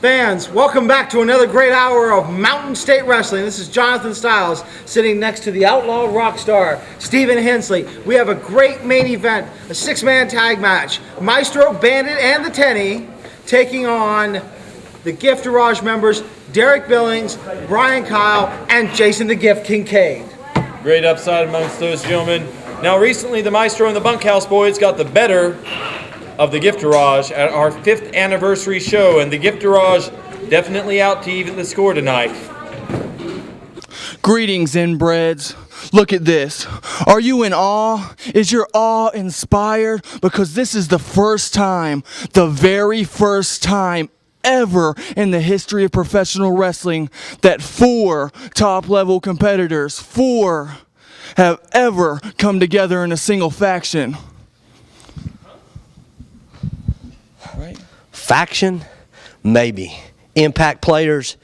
Fans, welcome back to another great hour of Mountain State Wrestling. This is Jonathan Styles sitting next to the Outlaw Rockstar, Stephen Hensley. We have a great main event, a 6-man tag match. Maestro, Bandit, and the Tenney taking on the Gift Garage members, Derik Billings, Bryan Kyle, and Jason the Gift Kincaid. Great upside amongst those gentlemen. Now recently the Maestro and the Bunkhouse Boys got the better of the Gift Garage at our 5th anniversary show, and the Gift Garage definitely out to even the score tonight. Greetings, inbreds. Look at this. Are you in awe? Is your awe inspired? Because this is the first time, the very first time ever in the history of professional wrestling that 4 top-level competitors, 4, have ever come together in a single faction. Right. Faction? Maybe. Impact players?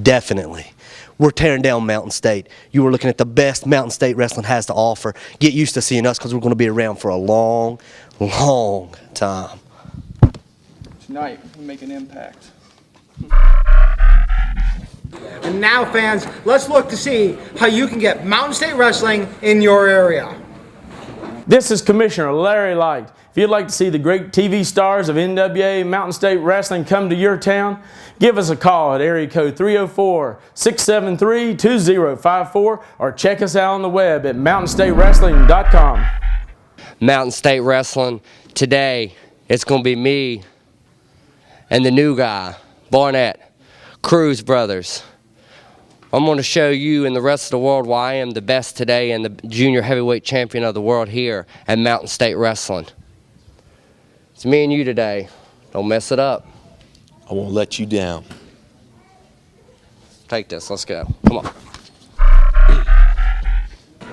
Definitely. We're tearing down Mountain State. You are looking at the best Mountain State Wrestling has to offer. Get used to seeing us because we're going to be around for a long, long time. Tonight, we make an impact. And now, fans, let's look to see how you can get Mountain State Wrestling in your area. This is Commissioner Larry Light. If you'd like to see the great TV stars of NWA Mountain State Wrestling come to your town, give us a call at area code 304-673-2054 or check us out on the web at mountainstatewrestling.com. Mountain State Wrestling, today it's going to be me and the new guy, Barnett, Cruz brothers. I'm going to show you and the rest of the world why I am the best today and the junior heavyweight champion of the world here at Mountain State Wrestling. It's me and you today. Don't mess it up. I won't let you down. Take this. Let's go. Come on.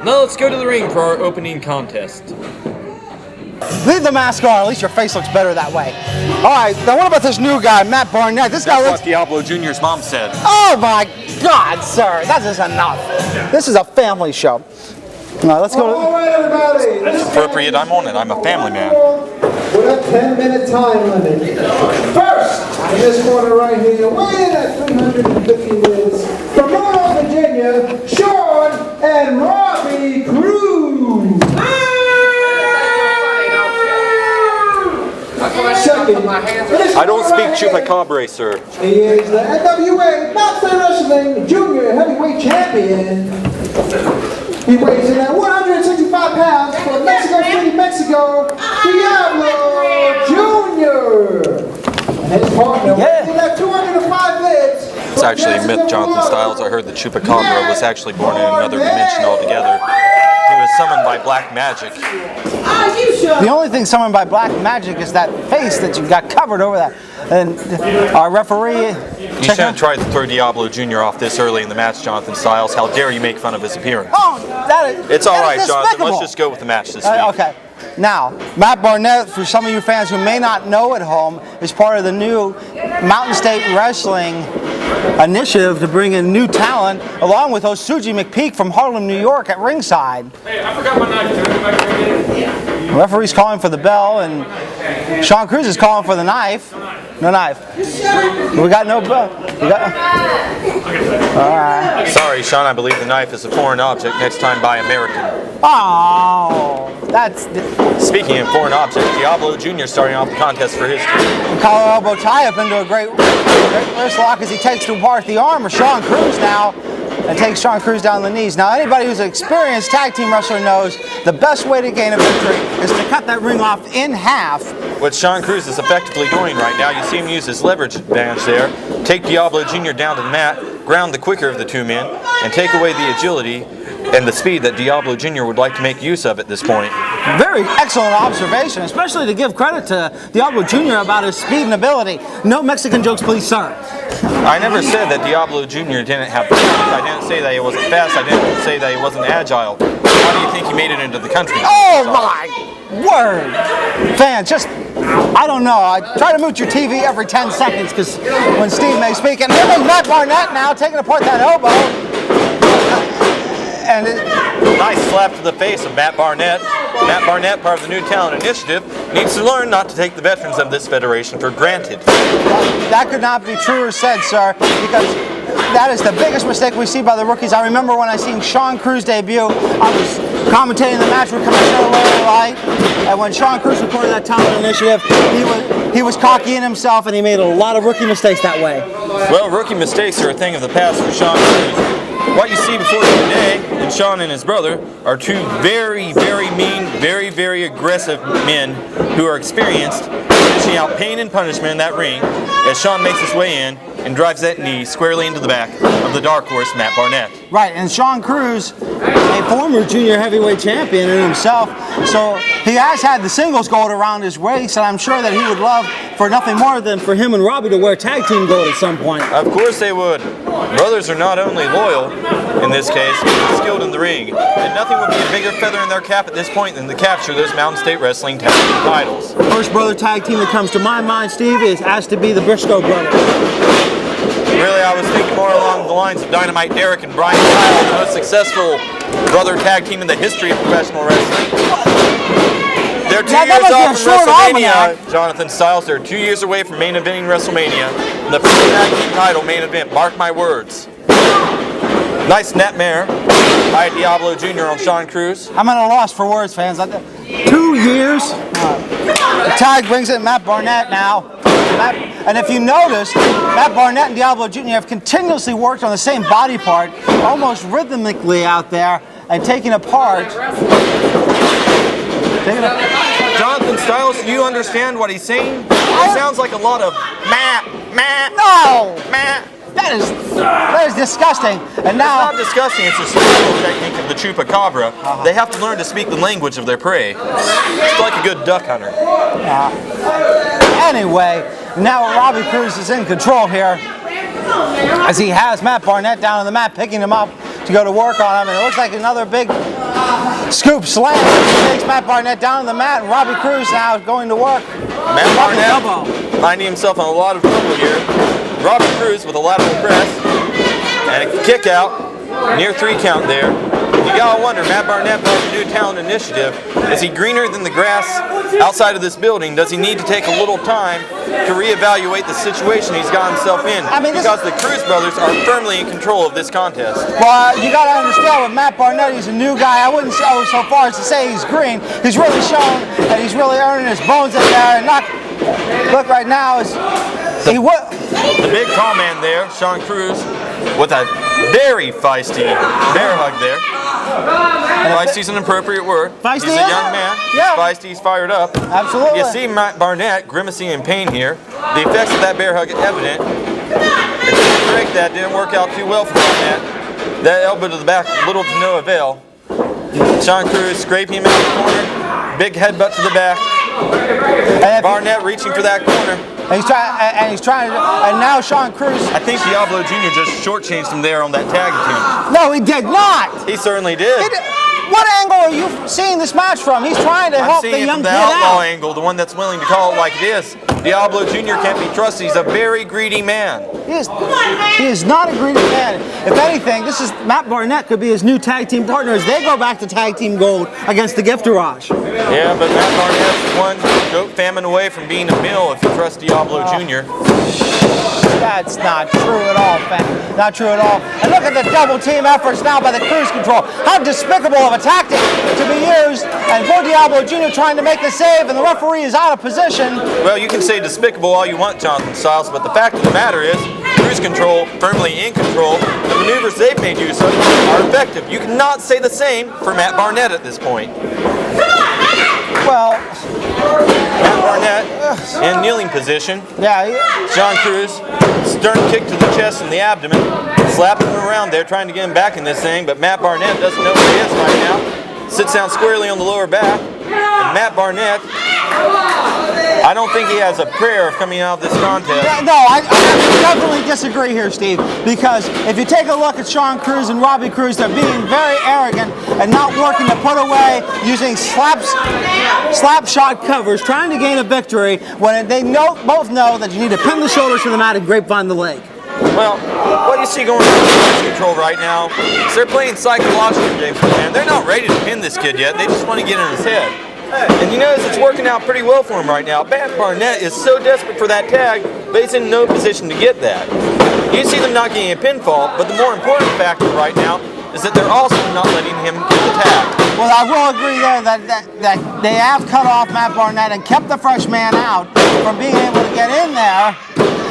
Now let's go to the ring for our opening contest. Leave the mask on, at least your face looks better that way. All right, now what about this new guy, Matt Barnett? This guy looks... That's what Diablo Jr.'s mom said. Oh my God, sir, that is enough. This is a family show. All right, let's go. All right, everybody. That's appropriate. I'm on it. I'm a family man. With a 10-minute time limit. First, in this corner right here, weighing at 350 minutes, from Northern Virginia, Shawn and Robbie Cruz. Second, I don't speak chupacabra, sir. he is the NWA Mountain State Wrestling Junior Heavyweight Champion. He weighs in at 165 pounds from Mexico City, Mexico, Diablo Jr. And his partner weighs in at 205 lids. It's actually a myth, Jonathan Styles. I heard the chupacabra was actually born in another dimension altogether. He was summoned by black magic. The only thing summoned by black magic is that face that you've got covered over that. And our referee... You shouldn't try to throw Diablo Jr. off this early in the match, Jonathan Styles. How dare you make fun of his appearance? Oh, that is... It's all right, Jonathan. despicable. Let's just go with the match this week. Okay. Now, Matt Barnett, for some of you fans who may not know at home, is part of the new Mountain State Wrestling initiative to bring in new talent, along with Osuji McPeak from Harlem, New York at ringside. Hey, I forgot my knife. Can I go back there? The referee's calling for the bell, and Shawn Cruz is calling for the knife. No knife. We got no bell. All right. Sorry, Shawn, I believe the knife is a foreign object. Next time, buy American. Oh, that's... Speaking of foreign objects, Diablo Jr. starting off the contest for his team. Collar elbow tie up into a great wrist lock as he takes to apart the arm of Shawn Cruz now and takes Shawn Cruz down the knees. Now, anybody who's an experienced tag team wrestler knows the best way to gain a victory is to cut that ring off in half. What Shawn Cruz is effectively doing right now, you see him use his leverage advantage there, take Diablo Jr. down to the mat, ground the quicker of the two men, and take away the agility and the speed that Diablo Jr. would like to make use of at this point. Very excellent observation, especially to give credit to Diablo Jr. about his speed and ability. No Mexican jokes, please, sir. I never said that Diablo Jr. didn't have talent. I didn't say that he wasn't fast. I didn't say that he wasn't agile. How do you think he made it into the country? Oh, my word. Fans, just, I don't know. I try to mute your TV every 10 seconds because when Steve may speak. And here is Matt Barnett now taking apart that elbow. Nice slap to the face of Matt Barnett. Matt Barnett, part of the New Talent Initiative, needs to learn not to take the veterans of this federation for granted. That could not be truer said, sir, because that is the biggest mistake we see by the rookies. I remember when I seen Shawn Cruz debut, I was commentating the match with Commissioner Larry Light, and when Shawn Cruz recorded that Talent Initiative, he was cocky in himself, and he made a lot of rookie mistakes that way. Well, rookie mistakes are a thing of the past for Shawn Cruz. What you see before you today, and Shawn and his brother, are two very, very mean, very, very aggressive men who are experienced, dishing out pain and punishment in that ring as Shawn makes his way in and drives that knee squarely into the back of the dark horse, Matt Barnett. Right, and Shawn Cruz, a former junior heavyweight champion in himself, so he has had the singles gold around his waist, and I'm sure that he would love for nothing more than for him and Robbie to wear tag team gold at some point. Of course they would. Brothers are not only loyal, in this case, but skilled in the ring, and nothing would be a bigger feather in their cap at this point than to capture those Mountain State Wrestling tag team titles. First brother tag team that comes to my mind, Steve, has to be the Briscoe brothers. Really, I was thinking more along the lines of Dynamite Derik and Bryan, the most successful brother tag team in the history of professional wrestling. They're 2 years off from WrestleMania, Jonathan Styles. They're 2 years away from main eventing WrestleMania. The first tag team title main event, mark my words. Nice net mare by Diablo Jr. on Shawn Cruz. I'm at a loss for words, fans. 2 years. The tag brings in Matt Barnett now. And if you notice, Matt Barnett and Diablo Jr. have continuously worked on the same body part, almost rhythmically out there, and taking apart. Jonathan Styles, do you understand what he's saying? It sounds like a lot of Matt. No! Matt. That is disgusting. And now, it's not disgusting, it's a survival technique of the chupacabra. They have to learn to speak the language of their prey. It's like a good duck hunter. Anyway, now Robbie Cruz is in control here as he has Matt Barnett down on the mat, picking him up to go to work on him. And it looks like another big scoop slam. He takes Matt Barnett down on the mat, and Robbie Cruz now is going to work. Matt Barnett finding himself in a lot of trouble here. Robbie Cruz with a lateral press and a kick out, near 3 count there. You gotta wonder, Matt Barnett built the New Talent Initiative. Is he greener than the grass outside of this building? Does he need to take a little time to reevaluate the situation he's got himself in? Because the Cruz brothers are firmly in control of this contest. Well, you gotta understand with Matt Barnett, he's a new guy. I wouldn't go so far as to say he's green. He's really shown that he's really earning his bones in there. And look right now is the big tall man there, Shawn Cruz, with a very feisty bear hug there. Feisty's an appropriate word. Feisty, he's a young man. Yeah. He's feisty, he's fired up. Absolutely. You see Matt Barnett grimacing in pain here. The effects of that bear hug are evident. It's a break that didn't work out too well for Barnett. That elbow to the back, little to no avail. Shawn Cruz scraping him out of the corner. Big headbutt to the back. Barnett reaching for that corner. And now Shawn Cruz. I think Diablo Jr. just shortchanged him there on that tag team. No, he did not. He certainly did. What angle are you seeing this match from? He's trying to help the young kid out. I'm seeing it from the outlaw angle, the one that's willing to call it like it is. Diablo Jr. can't be trusted. He's a very greedy man. He is not a greedy man. If anything, this is Matt Barnett could be his new tag team partner as they go back to tag team gold against the Gifterage. Yeah, but Matt Barnett's one goat famine away from being a mill if you trust Diablo Jr. That's not true at all, fam. Not true at all. And look at the double team efforts now by the Cruz Control. How despicable of a tactic to be used. And poor Diablo Jr. trying to make the save, and the referee is out of position. Well, you can say despicable all you want, Jonathan Styles, but the fact of the matter is, Cruz Control, firmly in control, the maneuvers they've made use of are effective. You cannot say the same for Matt Barnett at this point. Well, Matt Barnett in kneeling position. Yeah. Shawn Cruz, stern kick to the chest and the abdomen, slapping him around there, trying to get him back in this thing, but Matt Barnett doesn't know where he is right now. Sits down squarely on the lower back, and Matt Barnett, I don't think he has a prayer of coming out of this contest. Yeah, no, I definitely disagree here, Steve, because if you take a look at Shawn Cruz and Robbie Cruz, they're being very arrogant and not working to put away using slap shot covers, trying to gain a victory when they both know that you need to pin the shoulders to the mat and grapevine the leg. Well, what you see going on in Cruise Control right now is they're playing psychological games with the man. They're not ready to pin this kid yet. They just want to get in his head. And you notice it's working out pretty well for him right now. Barnett is so desperate for that tag, but he's in no position to get that. You see them not getting a pinfall, but the more important factor right now is that they're also not letting him get the tag. Well, I will agree there that they have cut off Matt Barnett and kept the fresh man out from being able to get in there.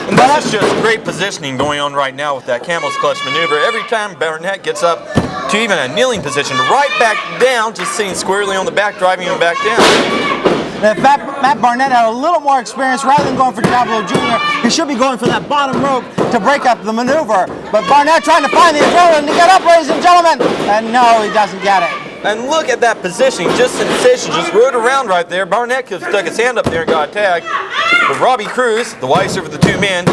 And this is just great positioning going on right now with that camel's clutch maneuver. Every time Barnett gets up to even a kneeling position, right back down, just sitting squarely on the back, driving him back down. If Matt Barnett had a little more experience, rather than going for Diablo Jr., he should be going for that bottom rope to break up the maneuver. But Barnett trying to find the adrenaline to get up, ladies and gentlemen, and no, he doesn't get it. And look at that positioning, just sensation, just rode around right there. Barnett could have stuck his hand up there and got a tag. But Robbie Cruz, the wiser of the two men,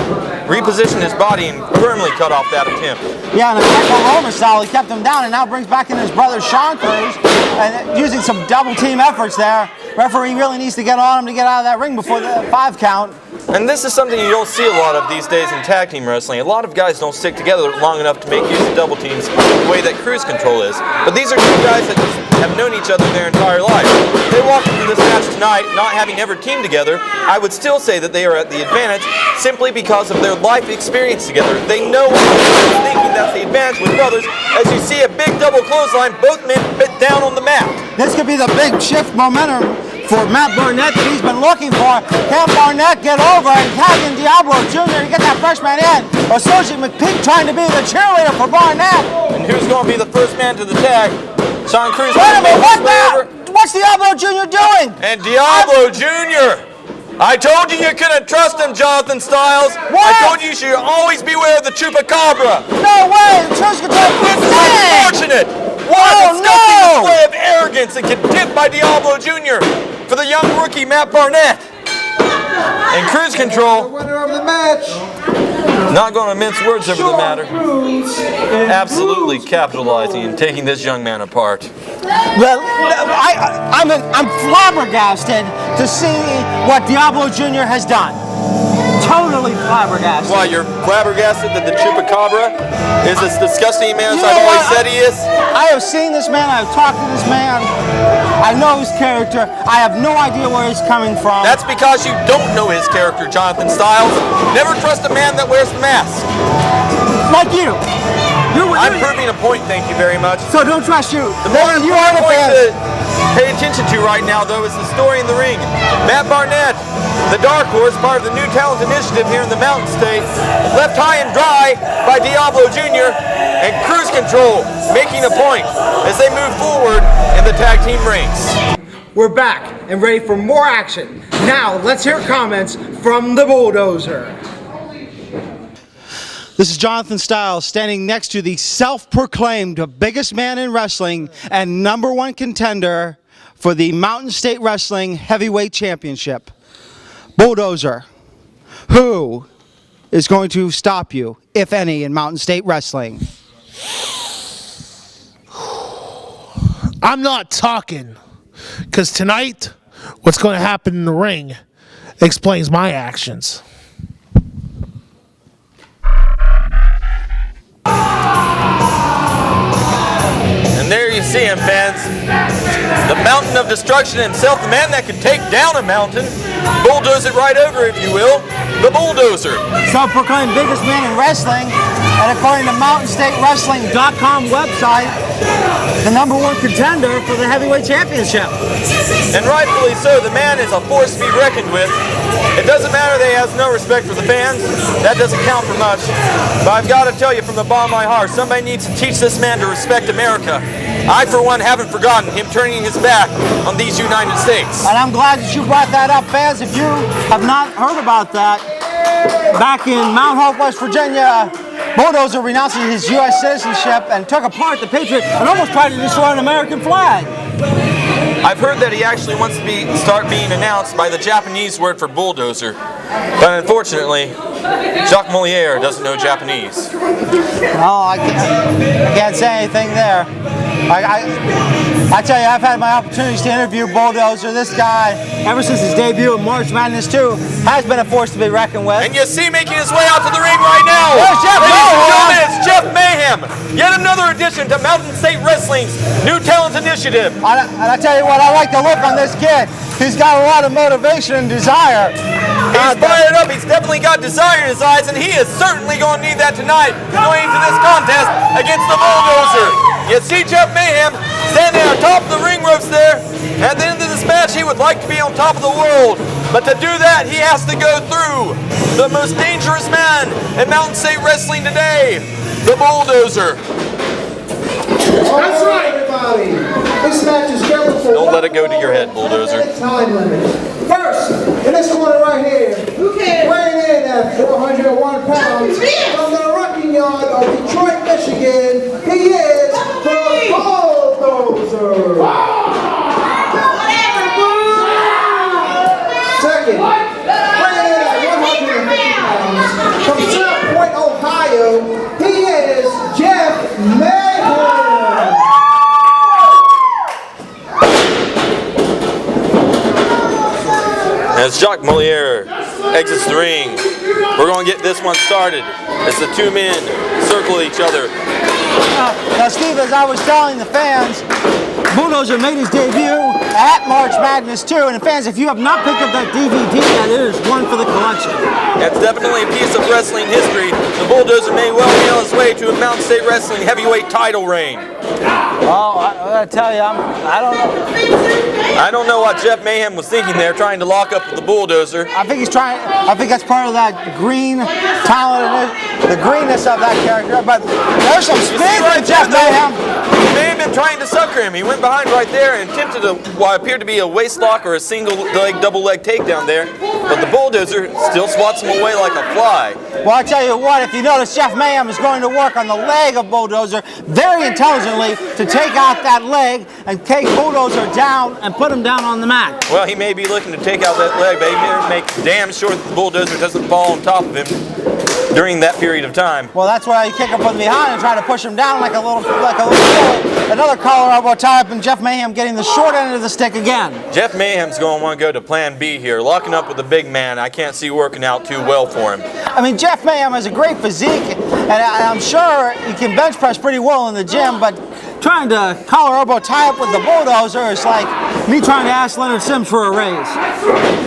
repositioned his body and firmly cut off that attempt. Yeah, and the Greco-Roman style, he kept him down and now brings back in his brother Shawn Cruz, and using some double team efforts there. Referee really needs to get on him to get out of that ring before the 5 count. And this is something you don't see a lot of these days in tag team wrestling. A lot of guys don't stick together long enough to make use of double teams the way that Cruise Control is. But these are two guys that just have known each other their entire life. If they walk into this match tonight not having ever teamed together, I would still say that they are at the advantage simply because of their life experience together. They know what they're thinking. That's the advantage with brothers. As you see a big double clothesline, both men bit down on the mat. This could be the big shift momentum for Matt Barnett that he's been looking for. Can Barnett get over and tag in Diablo Jr. to get that freshman in? Associate McPeak trying to be the cheerleader for Barnett. And who's going to be the first man to the tag? Shawn Cruz. Wait a minute, what's Diablo Jr. doing? And Diablo Jr. I told you you couldn't trust him, Jonathan Styles. What? I told you you should always beware of the chupacabra. No way, the Cruise Control. This is unfortunate. What a disgusting display of arrogance and contempt by Diablo Jr. for the young rookie Matt Barnett. And Cruise Control, The winner of the match, not going to mince words over the matter, absolutely capitalizing and taking this young man apart. Well, I'm flabbergasted to see what Diablo Jr. has done. Totally flabbergasted. Why, you're flabbergasted that the chupacabra is as disgusting a man as I've always said he is? I have seen this man, I've talked to this man, I know his character, I have no idea where he's coming from. That's because you don't know his character, Jonathan Styles. Never trust a man that wears the mask. Like you. I'm proving a point, thank you very much. So don't trust you. The more important point to pay attention to right now, though, is the story in the ring. Matt Barnett, the Dark Horse, part of the New Talent Initiative here in the Mountain State, left high and dry by Diablo Jr. and Cruise Control making a point as they move forward in the tag team rings. We're back and ready for more action. Now, let's hear comments from the Bulldozer. This is Jonathan Styles standing next to the self-proclaimed biggest man in wrestling and #1 contender for the Mountain State Wrestling Heavyweight Championship. Bulldozer, who is going to stop you, if any, in Mountain State Wrestling? I'm not talking, because tonight, what's going to happen in the ring explains my actions. And there you see him, fans. The mountain of destruction himself, the man that could take down a mountain, bulldoze it right over, if you will, the Bulldozer. Self-proclaimed biggest man in wrestling, and according to MountainStateWrestling.com website, the #1 contender for the Heavyweight Championship. And rightfully so, the man is a force to be reckoned with. It doesn't matter that he has no respect for the fans. That doesn't count for much. But I've got to tell you from the bottom of my heart, somebody needs to teach this man to respect America. I, for one, haven't forgotten him turning his back on these United States. And I'm glad that you brought that up, fans. If you have not heard about that, back in Mount Hope, West Virginia, Bulldozer renounced his U.S. citizenship and took apart the Patriot and almost tried to destroy an American flag. I've heard that he actually wants to start being announced by the Japanese word for bulldozer. But unfortunately, Jacques Moliere doesn't know Japanese. No, I can't say anything there. I tell you, I've had my opportunities to interview Bulldozer. This guy, ever since his debut in March Madness 2, has been a force to be reckoned with. And you see making his way out to the ring right now. There's Jeff Ladies and Mayhem. gentlemen, it's Jeff Mayhem. Yet another addition to Mountain State Wrestling's New Talent Initiative. And I tell you what, I like the look on this kid. He's got a lot of motivation and desire. He's fired up. He's definitely got desire in his eyes, and he is certainly going to need that tonight going into this contest against the Bulldozer. You see Jeff Mayhem standing on top of the ring ropes there. At the end of this match, he would like to be on top of the world. But to do that, he has to go through the most dangerous man in Mountain State Wrestling today, the Bulldozer. That's right, everybody. This match is scheduled for Don't let it go to your head, Bulldozer. time limit. First, in this corner right here, weighing in at 401 pounds, from the Rocking Yard of Detroit, Michigan, he is the Bulldozer. Second, weighing in at 150 pounds, from South Point, Ohio, he is Jeff Mayhem. As Jacques Moliere exits the ring, we're going to get this one started as the two men circle each other. Now, Steve, as I was telling the fans, Bulldozer made his debut at March Madness 2, and fans, if you have not picked up that DVD yet, it is one for the collection. It's definitely a piece of wrestling history. The Bulldozer may well nail his way to a Mountain State Wrestling heavyweight title reign. Oh, I gotta tell you, I don't know. I don't know what Jeff Mayhem was thinking there, trying to lock up with the Bulldozer. I think that's part of that green talent, the greenness of that character. But there's some speed from Jeff Mayhem. He may have been trying to sucker him. He went behind right there and attempted what appeared to be a waist lock or a single leg, double leg takedown there. But the Bulldozer still swats him away like a fly. Well, I tell you what, if you notice, Jeff Mayhem is going to work on the leg of Bulldozer very intelligently to take out that leg and take Bulldozer down and put him down on the mat. Well, he may be looking to take out that leg, but he better make damn sure that the Bulldozer doesn't fall on top of him during that period of time. Well, that's why you kick him from behind and try to push him down like a little another collar elbow tie up, and Jeff Mayhem getting the short end of the stick again. Jeff Mayhem's going to want to go to plan B here. Locking up with the big man, I can't see working out too well for him. I mean, Jeff Mayhem has a great physique, and I'm sure he can bench press pretty well in the gym, but trying to collar elbow tie up with the Bulldozer is like me trying to ask Leonard Sims for a raise.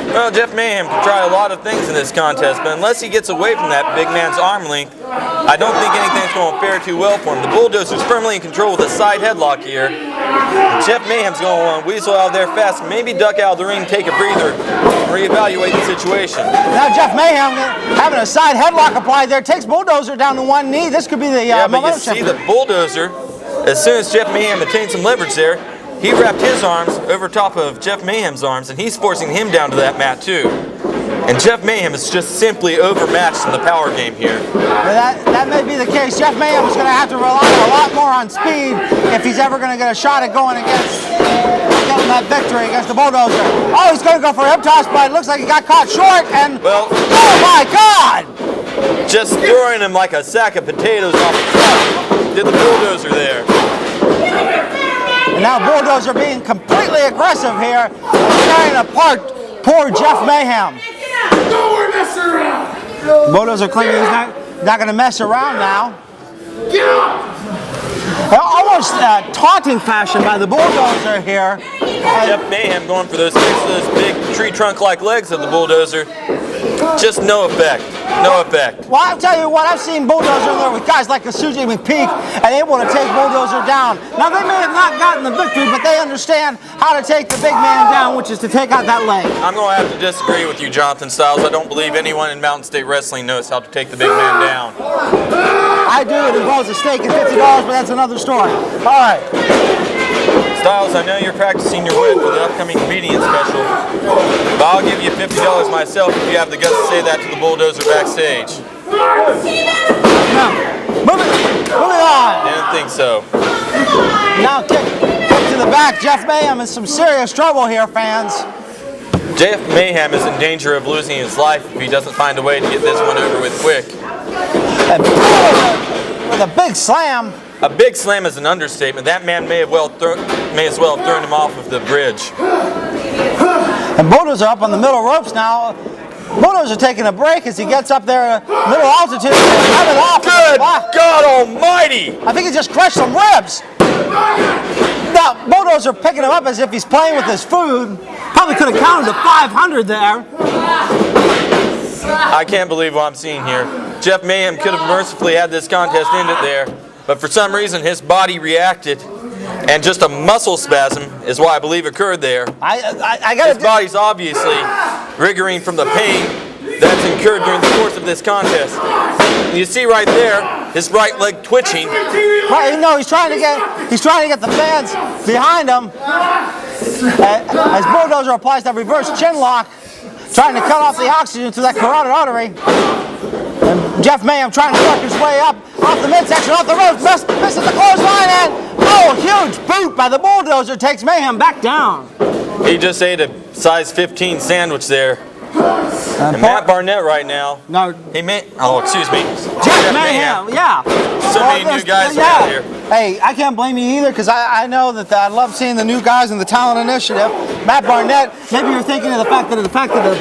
Well, Jeff Mayhem can try a lot of things in this contest, but unless he gets away from that big man's arm length, I don't think anything's going to fare too well for him. The Bulldozer's firmly in control with a side headlock here. Jeff Mayhem's going to want to weasel out of there fast, maybe duck out of the ring, take a breather, reevaluate the situation. Now Jeff Mayhem having a side headlock applied there takes Bulldozer down to one knee. This could be the but you see the Bulldozer, as soon as Jeff Mayhem attained some leverage there, he wrapped his arms over top of Jeff Mayhem's arms, and he's forcing him down to that mat too. And Jeff Mayhem is just simply overmatched in the power game here. That may be the case. Jeff Mayhem is going to have to rely a lot more on speed if he's ever going to get a shot at going against getting that victory against the Bulldozer. Oh, he's going to go for a hip toss, but it looks like he got caught short, and well, oh my God! Just throwing him like a sack of potatoes off the truck did the Bulldozer there. And now Bulldozer being completely aggressive here, tearing apart poor Jeff Mayhem. Don't mess around. Bulldozer claiming he's not going to mess around now. Get up. Almost taunting fashion by the Bulldozer here. Jeff Mayhem going for those big tree trunk-like legs of the Bulldozer. Just no effect. No effect. Well, I'll tell you what, I've seen Bulldozer in there with guys like Suji McPeak and able to take Bulldozer down. Now, they may have not gotten the victory, but they understand how to take the big man down, which is to take out that leg. I'm going to have to disagree with you, Jonathan Styles. I don't believe anyone in Mountain State Wrestling knows how to take the big man down. I do. It involves a stake and $50, but that's another story. All right. Styles, I know you're practicing your wit for the upcoming comedian special, but I'll give you $50 myself if you have the guts to say that to the Bulldozer backstage. No. Moving on. Didn't think so. Now kick to the back. Jeff Mayhem in some serious trouble here, fans. Jeff Mayhem is in danger of losing his life if he doesn't find a way to get this one over with quick. And with a big slam. A big slam is an understatement. That man may as well have thrown him off of the bridge. And Bulldozer up on the middle ropes now. Bulldozer taking a break as he gets up there, middle altitude. Good God Almighty! I think he just crushed some ribs. Now, Bulldozer picking him up as if he's playing with his food. Probably could have counted to 500 there. I can't believe what I'm seeing here. Jeff Mayhem could have mercifully had this contest ended there, but for some reason his body reacted, and just a muscle spasm is what I believe occurred there. His body's obviously wriggling from the pain that's incurred during the course of this contest. You see right there, his right leg twitching. Right, no, he's trying to get the fans behind him. As Bulldozer applies that reverse chin lock, trying to cut off the oxygen to that carotid artery. And Jeff Mayhem trying to work his way up off the midsection, off the ropes, misses the clothesline, and huge boot by the Bulldozer takes Mayhem back down. He just ate a size 15 sandwich there. And Matt Barnett right now. No. Excuse me. Jeff Mayhem, yeah. So many new guys around here. Hey, I can't blame you either, because I know that I love seeing the new guys in the talent initiative. Matt Barnett, maybe you're thinking of the fact that the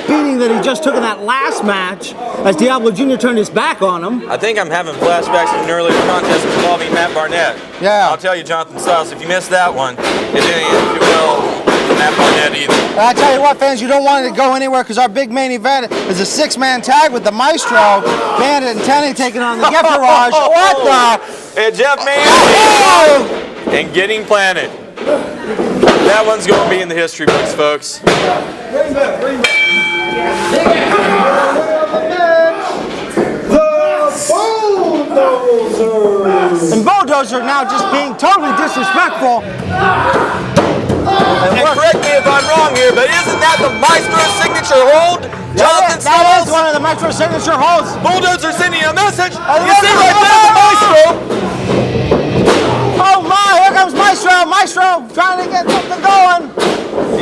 beating that he just took in that last match, as Diablo Jr. turned his back on him. I think I'm having flashbacks to an earlier contest involving Matt Barnett. Yeah. I'll tell you, Jonathan Styles, if you missed that one, it didn't end too well for Matt Barnett either. I tell you what, fans, you don't want it to go anywhere, because our big main event is a 6-man tag with the Maestro, Bandit, and Tenney taking on the Gift Garage. What the? And Jeff Mayhem and getting planted. That one's going to be in the history books, folks. And Bulldozer now just being totally disrespectful. And correct me if I'm wrong here, but isn't that the Maestro signature hold? Jonathan That Styles? is one of the Maestro signature holds. Bulldozer sending a message. You see right there the Maestro. Oh my, here comes Maestro. Maestro trying to get something going.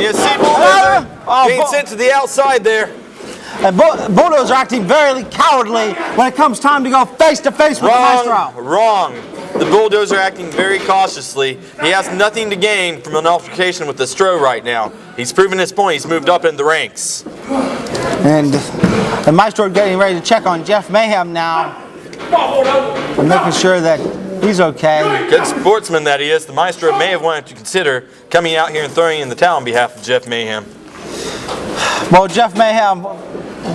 You see Bulldozer being sent to the outside there. And Bulldozer acting very cowardly when it comes time to go face to face with the Maestro. Wrong. The Bulldozer acting very cautiously. He has nothing to gain from an altercation with the Stro right now. He's proven his point. He's moved up in the ranks. And Maestro getting ready to check on Jeff Mayhem now. And making sure that he's okay. Good sportsman that he is. The Maestro may have wanted to consider coming out here and throwing in the towel on behalf of Jeff Mayhem. Well, Jeff Mayhem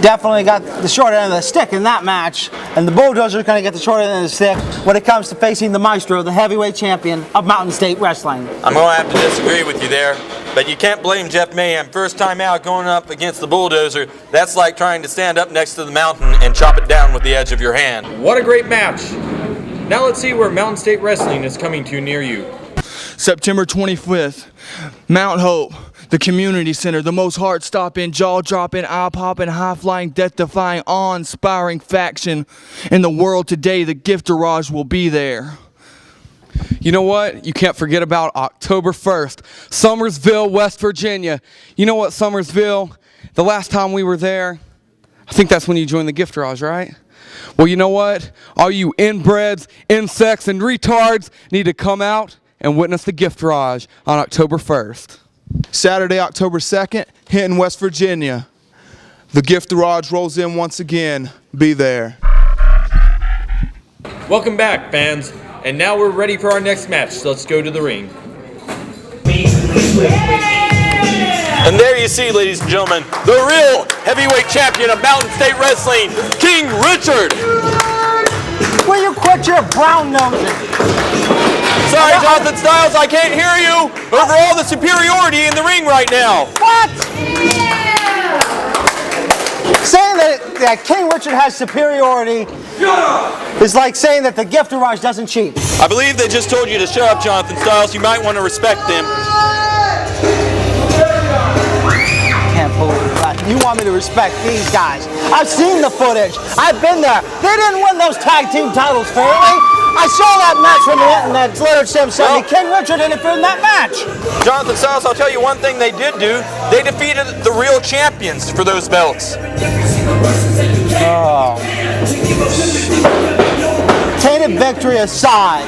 definitely got the short end of the stick in that match, and the Bulldozer's going to get the short end of the stick when it comes to facing the Maestro, the heavyweight champion of Mountain State Wrestling. I'm going to have to disagree with you there, but you can't blame Jeff Mayhem. First time out going up against the Bulldozer, that's like trying to stand up next to the mountain and chop it down with the edge of your hand. What a great match. Now let's see where Mountain State Wrestling is coming to near you. September 25th, Mount Hope, the community center, the most heart-stopping, jaw-dropping, eye-popping, high-flying, death-defying, awe-inspiring faction in the world today. The Gift Garage will be there. You know what? You can't forget about October 1st, Summersville, West Virginia. You know what, Summersville? The last time we were there, I think that's when you joined the Gift Garage, right? Well, you know what? All you inbreds, insects, and retards need to come out and witness the Gift Garage on October 1st. Saturday, October 2nd, Hinton, West Virginia. The Gift Garage rolls in once again. Be there. Welcome back, fans. And now we're ready for our next match. So let's go to the ring. And there you see, ladies and gentlemen, the real heavyweight champion of Mountain State Wrestling, King Richard. Will you quit your brown nosing? Sorry, Jonathan Styles, I can't hear you over all the superiority in the ring right now. What? Saying that King Richard has superiority is like saying that the Gift Garage doesn't cheat. I believe they just told you to shut up, Jonathan Styles. You might want to respect them. Can't believe that. You want me to respect these guys. I've seen the footage. I've been there. They didn't win those tag team titles fairly. I saw that match from the internet. Literature said King Richard interfered in that match. Jonathan Styles, I'll tell you one thing they did do. They defeated the real champions for those belts. Oh. Tainted victory aside,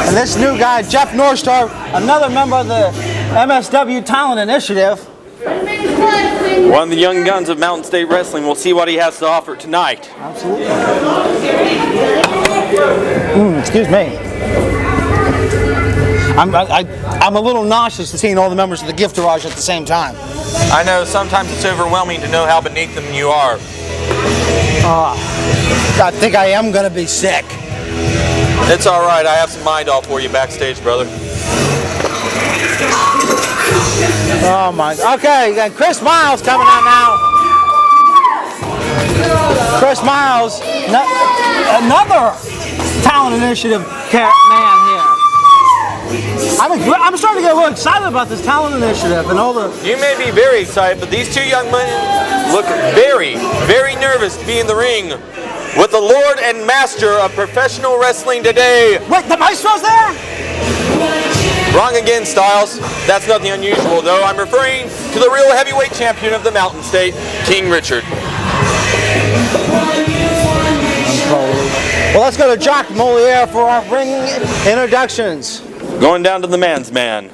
And this new guy, Jeff Northstar, another member of the MSW Talent Initiative. One of the young guns of Mountain State Wrestling. We'll see what he has to offer tonight. Absolutely. Excuse me. I'm a little nauseous to seeing all the members of the Gift Garage at the same time. I know sometimes it's overwhelming to know how beneath them you are. I think I am going to be sick. It's all right. I have some mind all for you backstage, brother. Oh my. Okay, you got Chris Miles coming out now. Chris Miles, another Talent Initiative man here. I'm starting to get real excited about this Talent Initiative and all the. You may be very excited, but these two young men look very, very nervous to be in the ring with the Lord and Master of professional wrestling today. Wait, the Maestro's there? Wrong again, Styles. That's nothing unusual, though. I'm referring to the real heavyweight champion of the Mountain State, King Richard. Well, let's go to Jacques Moliere for our ring introductions. Going down to the man's man.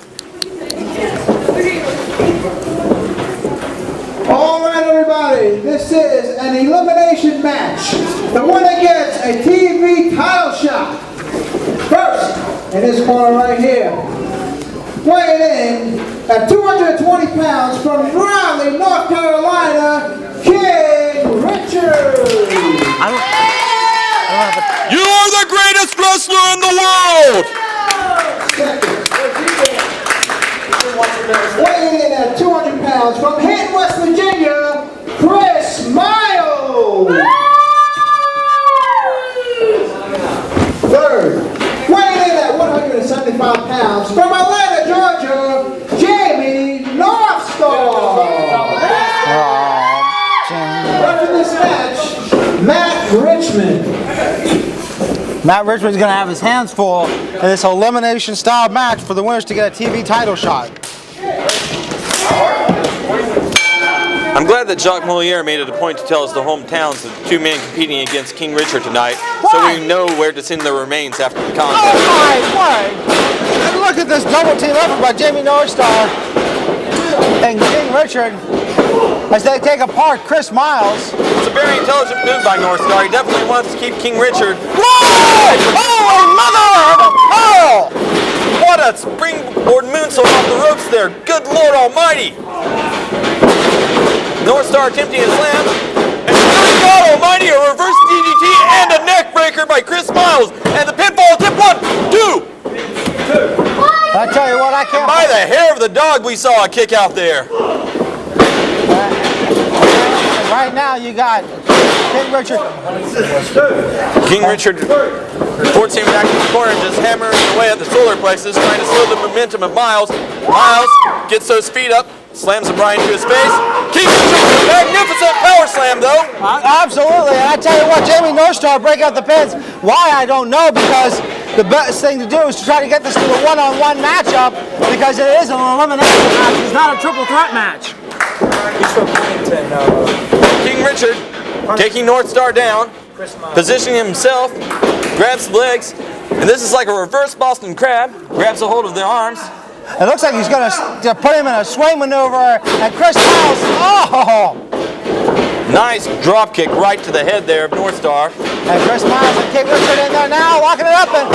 All right, everybody, this is an elimination match. The winner gets a TV title shot. First, in this corner right here, weighing in at 220 pounds from Raleigh, North Carolina, King Richard. You are the greatest wrestler in the world! Weighing in at 200 pounds from Hinton, West Virginia, Chris Miles. Third, weighing in at 175 pounds from Atlanta, Georgia, Jamie Northstar. After this match, Matt Richmond. Matt Richmond's going to have his hands full in this elimination style match for the winners to get a TV title shot. I'm glad that Jacques Moliere made it a point to tell us the hometowns of the two men competing against King Richard tonight, so we know where to send the remains after the contest. Oh my word! And look at this double team effort by Jamie Northstar and King Richard as they take apart Chris Miles. It's a very intelligent move by Northstar. He definitely wants to keep King Richard. Whoa! Holy mother! Oh! What a springboard moonsault off the ropes there. Good Lord Almighty. Northstar attempting a slam. And good God Almighty, a reverse DDT and a neck breaker by Chris Miles. And the pinfall tip 1, 2. I tell you what, I can't. By the hair of the dog, we saw a kick out there. Right now, you got King Richard. King Richard forced him back in the corner, just hammering away at the solar plexus, trying to slow the momentum of Miles. Miles gets those feet up, slams the Bryan to his face. King Richard, magnificent power slam, though. Absolutely, and I tell you what, Jamie Northstar break out the pins. Why, I don't know, because the best thing to do is to try to get this to a one-on-one matchup, because it is an elimination match. It's not a triple threat match. King Richard taking Northstar down, positioning himself, grabs the legs, and this is like a reverse Boston Crab, grabs a hold of the arms. It looks like he's going to put him in a swing maneuver, and Chris Miles, oh! Nice drop kick right to the head there of Northstar. And Chris Miles and King Richard in there now, locking it up, and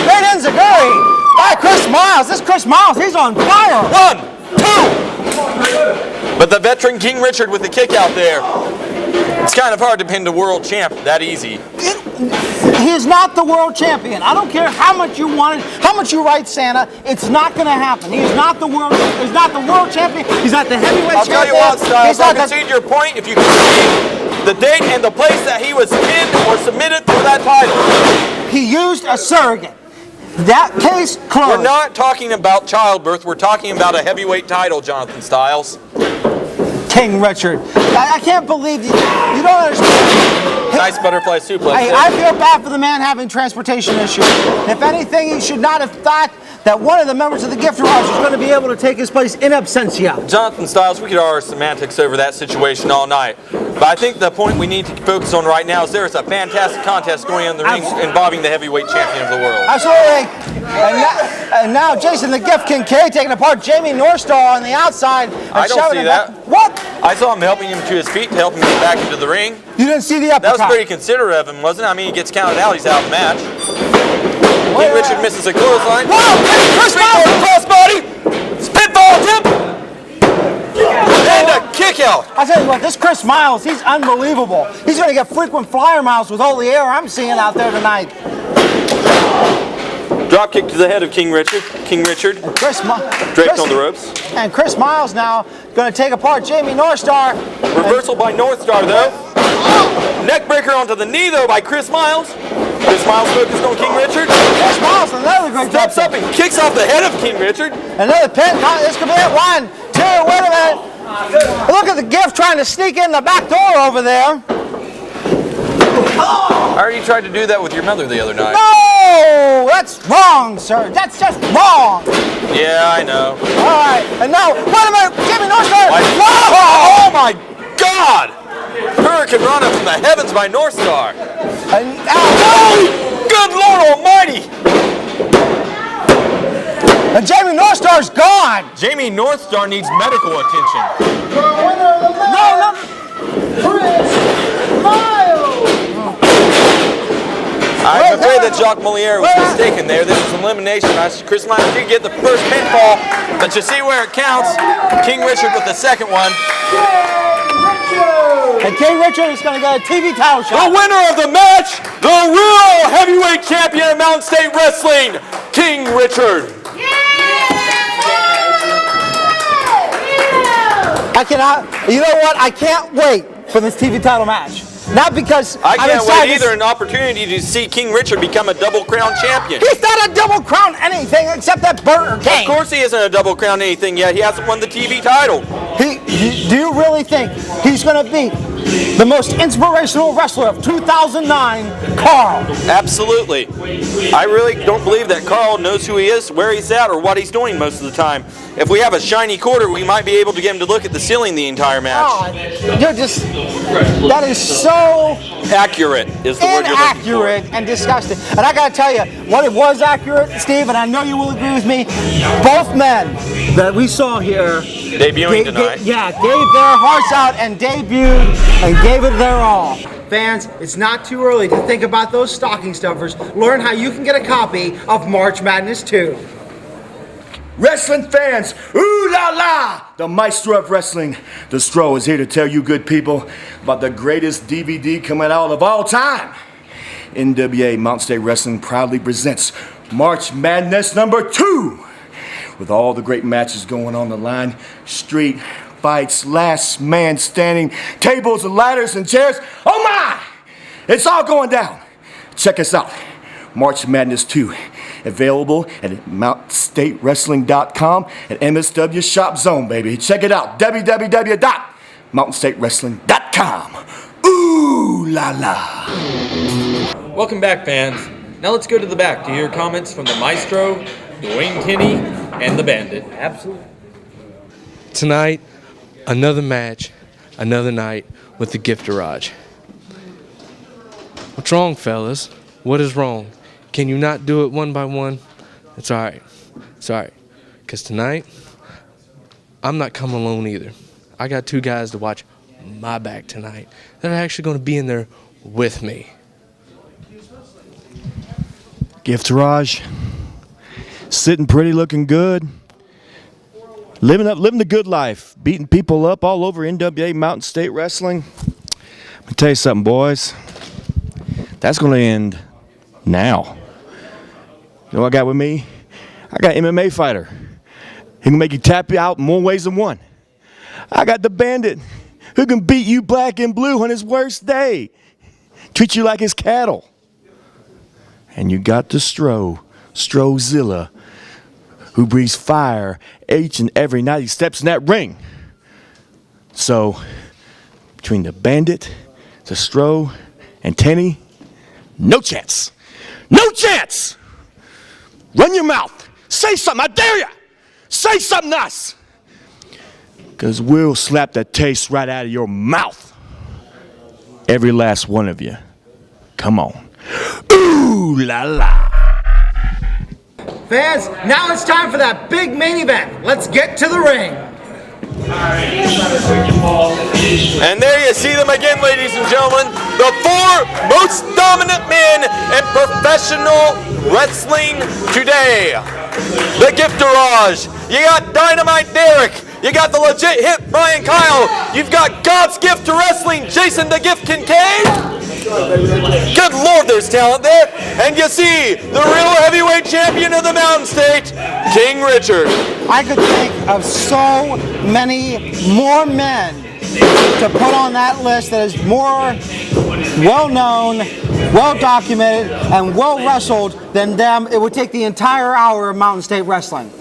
great enziguri by Chris Miles. This Chris Miles, he's on fire. 1, 2. But the veteran King Richard with the kick out there. It's kind of hard to pin the world champ that easy. He is not the world champion. I don't care how much you want it, how much you write Santa. It's not going to happen. He is not the world. He's not the world champion. He's not the heavyweight champion. I'll tell you what, Styles. I'll concede your point if you can see the date and the place that he was pinned or submitted for that title. He used a surrogate. That case closed. We're not talking about childbirth. We're talking about a heavyweight title, Jonathan Styles. King Richard. I can't believe you don't understand. Nice butterfly suplex. Hey, I feel bad for the man having transportation issues. If anything, he should not have thought that one of the members of the Gift Garage was going to be able to take his place in absentia. Jonathan Styles, we could argue semantics over that situation all night. But I think the point we need to focus on right now is there is a fantastic contest going on in the ring involving the heavyweight champion of the world. Absolutely. And now Jason the Gift Kincaid taking apart Jamie Northstar on the outside. And I don't see that. What? I saw him helping him to his feet to help him get back into the ring. You didn't see the uppercut? That was pretty considerate of him, wasn't it? I mean, he gets counted out, he's out of the match. King Richard misses a clothesline. Chris crossbody! Spitball tip! And a kick out! I tell you what, this Chris Miles, he's unbelievable. He's going to get frequent flyer miles with all the air I'm seeing out there tonight. Drop kick to the head of King Richard. King Richard draped on the ropes. And Chris Miles now going to take apart Jamie Northstar. Reversal by Northstar though. Neckbreaker onto the knee though by Chris Miles. Chris Miles focused on King Richard. Chris Miles, another great steps up and kicks off the head of King Richard. Another pin. This could be it. 1, 2. Wait a minute. Look at the Gift trying to sneak in the back door over there. I already tried to do that with your mother the other night. No, that's wrong, sir. That's just wrong. Yeah, I know. All right, and now, wait a minute, Jamie Northstar. Oh my God! Hurricane run up from the heavens by Northstar. And good Lord Almighty! And Jamie Northstar's gone. Jamie Northstar needs medical attention. No. Chris Miles. I'm afraid that Jacques Moliere was mistaken there. This is elimination match. Chris Miles did get the first pinfall, but you see where it counts. King Richard with the second one. And King Richard is going to get a TV title shot. The winner of the match, the real heavyweight champion of Mountain State Wrestling, King Richard. I cannot, you know what? I can't wait for this TV title match. Not because I can't wait either. An opportunity to see King Richard become a double crown champion. He's not a double crown anything except that Burger King. Of course he isn't a double crown anything yet. He hasn't won the TV title. Do you really think he's going to beat the most inspirational wrestler of 2009, Carl? Absolutely. I really don't believe that Carl knows who he is, where he's at, or what he's doing most of the time. If we have a shiny quarter, we might be able to get him to look at the ceiling the entire match. Oh, that is so accurate is the word you're looking for. Inaccurate and disgusting. And I got to tell you, what it was accurate, Steve, and I know you will agree with me, both men that we saw here debuting tonight. Gave their hearts out and debuted and gave it their all. Fans, it's not too early to think about those stocking stuffers. Learn how you can get a copy of March Madness 2. Wrestling fans, ooh la la! The Maestro of Wrestling, the Stro, is here to tell you good people about the greatest DVD coming out of all time. NWA Mountain State Wrestling proudly presents March Madness number 2. With all the great matches going on the line, street fights, last man standing, tables and ladders and chairs. Oh my! It's all going down. Check us out. March Madness 2. Available at MountainStateWrestling.com and MSW Shop Zone, baby. Check it out. www.MountainStateWrestling.com. Ooh la la. Welcome back, fans. Now let's go to the back to hear comments from the Maestro, Dwayne, Tenney, and the Bandit. Absolutely. Tonight, another match, another night with the Gift Garage. What's wrong, fellas? What is wrong? Can you not do it one by one? It's all right. It's all right. Because tonight, I'm not coming alone either. I got 2 guys to watch my back tonight that are actually going to be in there with me. Gift Garage, sitting pretty, looking good. Living the good life, beating people up all over NWA Mountain State Wrestling. Let me tell you something, boys. That's going to end now. You know what I got with me? I got an MMA fighter. He can make you tap you out in more ways than one. I got the Bandit who can beat you black and blue on his worst day. Treat you like his cattle. And you got the Strozilla, who breathes fire each and every night he steps in that ring. So, between the Bandit, the Stro, and Tenney, no chance. No chance! Run your mouth. Say something, I dare you! Say something nice! Because we'll slap the taste right out of your mouth. Every last one of you. Come on. Ooh la la. Fans, now it's time for that big main event. Let's get to the ring. And there you see them again, ladies and gentlemen. The 4 most dominant men in professional wrestling today. The Gift Garage. You got Dynamite Derik. You got the legit hit Bryan Kyle. You've got God's Gift to Wrestling, Jason the Gift Kincaid. Good Lord, there's talent there. And you see the real heavyweight champion of the Mountain State, King Richard. I could think of so many more men to put on that list that is more well-known, well-documented, and well-wrestled than them. It would take the entire hour of Mountain State Wrestling.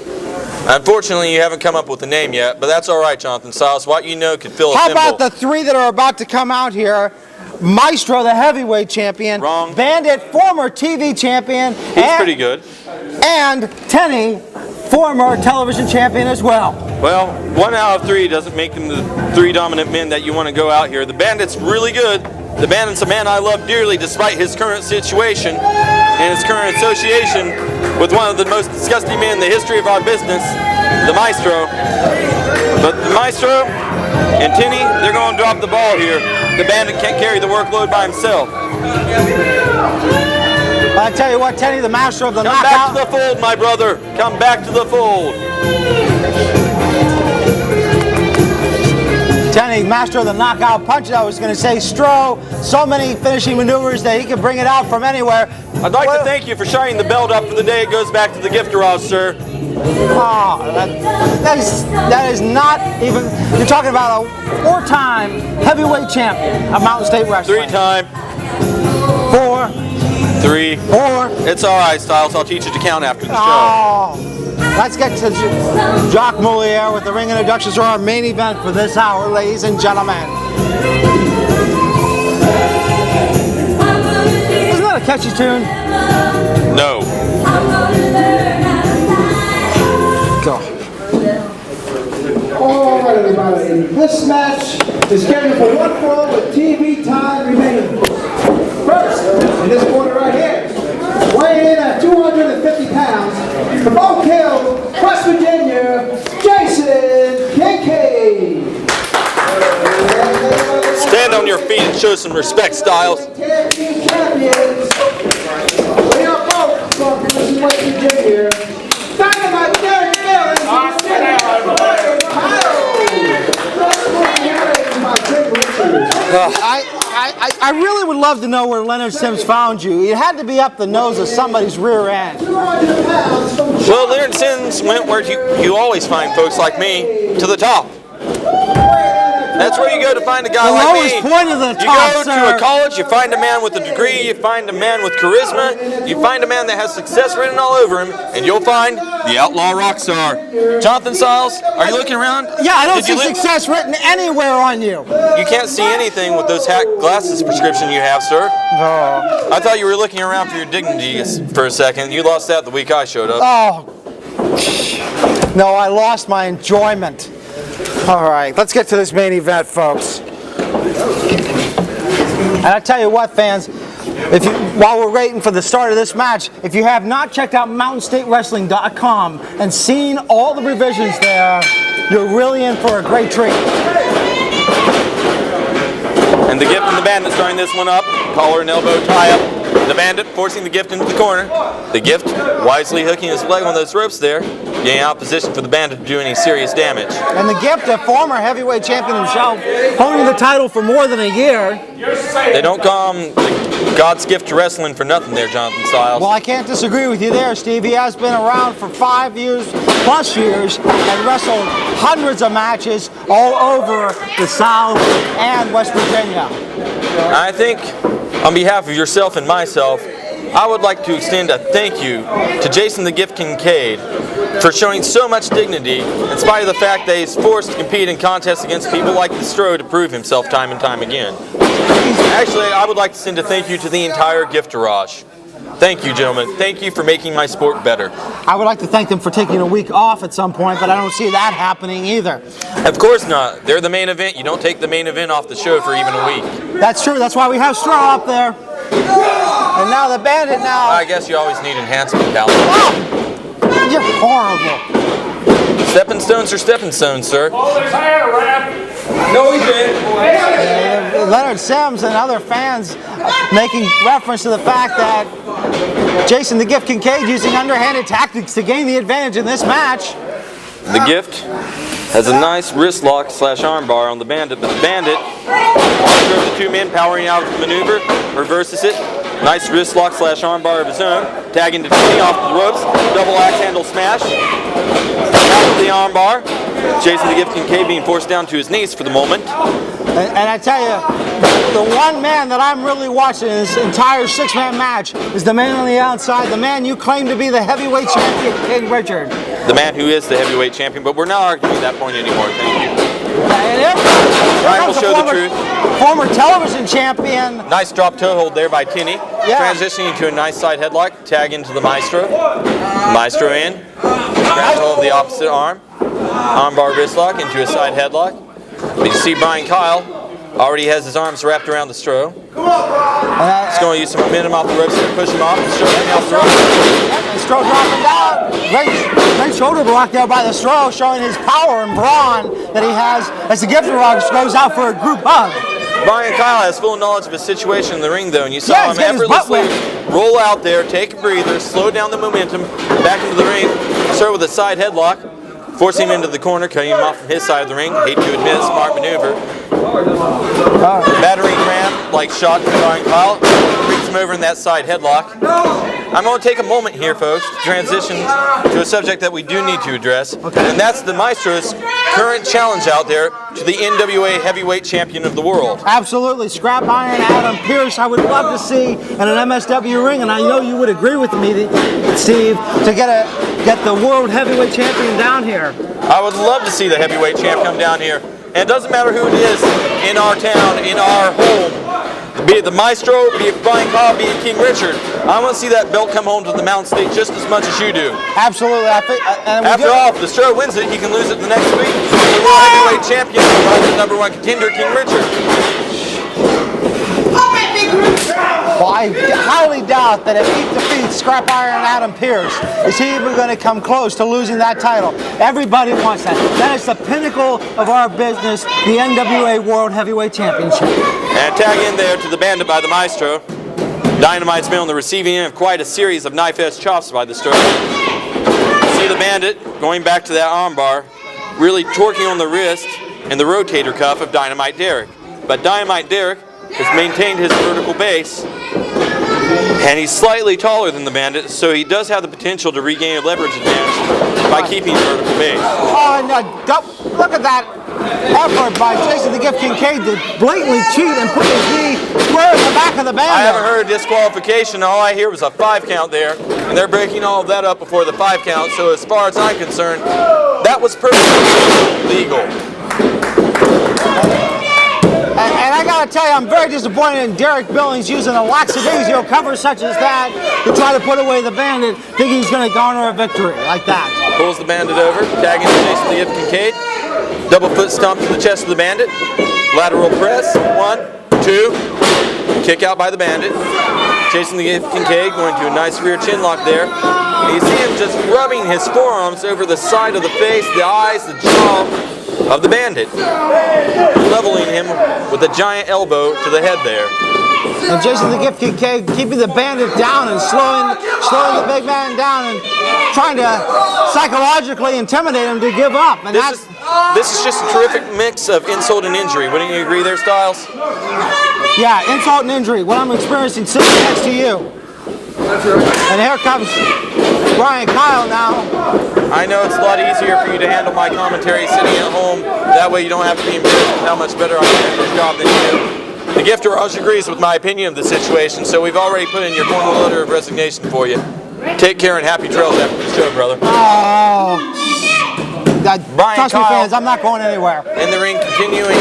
Unfortunately, you haven't come up with a name yet, but that's all right, Jonathan Styles. What you know could fill a How symbol. about the 3 that are about to come out here? Maestro, the heavyweight champion. Wrong. Bandit, former TV champion. He's pretty good. And Tenney, former television champion as well. Well, 1 out of 3 doesn't make them the 3 dominant men that you want to go out here. The Bandit's really good. The Bandit's a man I love dearly despite his current situation and his current association with one of the most disgusting men in the history of our business, the Maestro. But the Maestro and Tenney, they're going to drop the ball here. The Bandit can't carry the workload by himself. I tell you what, Tenney, the master of the Come knockout. back to the fold, my brother. Come back to the fold. Tenney, master of the knockout punch. I was going to say Stro, so many finishing maneuvers that he can bring it out from anywhere. I'd like to thank you for shining the belt up for the day it goes back to the Gift Garage, sir. Oh, that is not even, you're talking about a 4-time heavyweight champion of Mountain State Wrestling. 3-time. 4. 3. 4. It's all right, Styles. I'll teach you to count after the show. Oh, let's get to Jacques Moulier with the ring introductions for our main event for this hour, ladies and gentlemen. Isn't that a catchy tune? No. Go. All right, everybody. This match is scheduled for 1 fall with TV time remaining. First, in this corner right here, weighing in at 250 pounds, from Oak Hill, West Virginia, Jason Kincaid. Stand on your feet and show some respect, Styles. Tag team champions. We are both from West Virginia. Dynamite Derik Billings. I really would love to know where Leonard Sims found you. You had to be up the nose of somebody's rear end. Well, Leonard Sims went where you always find folks like me, to the top. That's where you go to find a guy like me. The lowest point of the You top, go to a college, you find a man with a degree, you find a man with charisma, you find a man that has success written all over him, and you'll find the outlaw rock star. Jonathan Styles, are you looking around? Yeah, I don't see success written anywhere on you. You can't see anything with those hack glasses prescription you have, sir. Oh. I thought you were looking around for your dignity for a second. You lost that the week I showed up. Oh. No, I lost my enjoyment. All right, let's get to this main event, folks. And I tell you what, fans, while we're waiting for the start of this match, if you have not checked out MountainStateWrestling.com and seen all the revisions there, you're really in for a great treat. And the Gift and the Bandit starting this one up. Collar and elbow tie up. The Bandit forcing the Gift into the corner. The Gift wisely hooking his leg on those ropes there, getting out of position for the Bandit to do any serious damage. And the Gift, a former heavyweight champion himself, holding the title for more than a year. They don't call him the God's Gift to Wrestling for nothing there, Jonathan Styles. Well, I can't disagree with you there, Steve. He has been around for 5 years, plus years, and wrestled hundreds of matches all over the South and West Virginia. I think, on behalf of yourself and myself, I would like to extend a thank you to Jason the Gift Kincaid for showing so much dignity in spite of the fact that he's forced to compete in contests against people like the Stro to prove himself time and time again. Actually, I would like to send a thank you to the entire Gifterage. Thank you, gentlemen. Thank you for making my sport better. I would like to thank them for taking a week off at some point, but I don't see that happening either. Of course not. They're the main event. You don't take the main event off the show for even a week. That's true. That's why we have Straw up there. And now the Bandit now. I guess you always need enhancement, pal. Oh, you're horrible. Stepping stones are stepping stones, sir. Hold his hair, Rap. No, he didn't. Leonard Sims and other fans making reference to the fact that Jason the Gift Kincaid using underhanded tactics to gain the advantage in this match. The Gift has a nice wrist lock / armbar on the Bandit, but the Bandit, after the two men powering out of the maneuver, reverses it. Nice wrist lock / armbar of his own. Tagging to Tenney off the ropes. Double axe handle smash. Out of the armbar. Jason the Gift Kincaid being forced down to his knees for the moment. And I tell you, the one man that I'm really watching in this entire six-man match is the man on the outside, the man you claim to be the heavyweight champion, King Richard. The man who is the heavyweight champion, but we're not arguing that point anymore, thank you. Bryan will show the truth. Former television champion. Nice drop toe hold there by Tenney. Yeah. Transitioning to a nice side headlock. Tag into the Maestro. Maestro in. Grab hold of the opposite arm. Armbar wrist lock into a side headlock. But you see Bryan Kyle already has his arms wrapped around the Stro. He's going to use some momentum off the ropes to push him off. The Stro coming off the ropes. The Stro dropping down. Great shoulder block there by the Stro, showing his power and brawn that he has as the Gifterage goes out for a group hug. Bryan Kyle has full knowledge of his situation in the ring, though, and you saw him effortlessly roll out there, take a breather, slow down the momentum, back into the ring, start with a side headlock, forcing him into the corner, cutting him off from his side of the ring. Hate to admit, smart maneuver. Battering ram, like shot from Bryan Kyle, brings him over in that side headlock. I'm going to take a moment here, folks, to transition to a subject that we do need to address, and that's the Maestro's current challenge out there to the NWA heavyweight champion of the world. Absolutely. Scrap Iron Adam Pearce, I would love to see in an MSW ring, and I know you would agree with me, Steve, to get the world heavyweight champion down here. I would love to see the heavyweight champ come down here. And it doesn't matter who it is in our town, in our home. Be it the Maestro, be it Bryan Kyle, be it King Richard. I want to see that belt come home to the Mountain State just as much as you do. Absolutely. After all, if the Stro wins it, he can lose it the next week. The world heavyweight champion, the #1 contender, King Richard. Well, I highly doubt that if he defeats Scrap Iron Adam Pearce, is he even going to come close to losing that title. Everybody wants that. That is the pinnacle of our business, the NWA World Heavyweight Championship. And tag in there to the Bandit by the Maestro. Dynamite's been on the receiving end of quite a series of knife-edge chops by the Stro. See the Bandit going back to that armbar, really torquing on the wrist and the rotator cuff of Dynamite Derik. But Dynamite Derik has maintained his vertical base, and he's slightly taller than the Bandit, so he does have the potential to regain a leverage advantage by keeping his vertical base. Oh, and look at that effort by Jason the Gift Kincaid to blatantly cheat and put his knee square in the back of the Bandit. I haven't heard a disqualification. All I hear was a 5 count there, and they're breaking all of that up before the 5 count, so as far as I'm concerned, that was perfectly legal. And I gotta tell you, I'm very disappointed in Derik Billings using a lackadaisical cover such as that to try to put away the Bandit, thinking he's gonna garner a victory like that. Pulls the Bandit over, tagging Jason the Gift Kincaid. Double foot stomp to the chest of the Bandit. Lateral press, 1, 2. Kick out by the Bandit. Jason the Gift Kincaid going to a nice rear chin lock there. And you see him just rubbing his forearms over the side of the face, the eyes, the jaw of the Bandit, leveling him with a giant elbow to the head there. And Jason the Gift Kincaid keeping the Bandit down and slowing the big man down and trying to psychologically intimidate him to give up. And this is just a terrific mix of insult and injury. Wouldn't you agree there, Styles? Yeah, insult and injury. What I'm experiencing sitting next to you. And here comes Bryan Kyle now. I know it's a lot easier for you to handle my commentary sitting at home. That way you don't have to be embarrassed with how much better I can do this job than you do. The Gifterage agrees with my opinion of the situation, so we've already put in your formal letter of resignation for you. Take care and happy trails after the show, brother. Trust me, fans, I'm not going anywhere. In the ring, continuing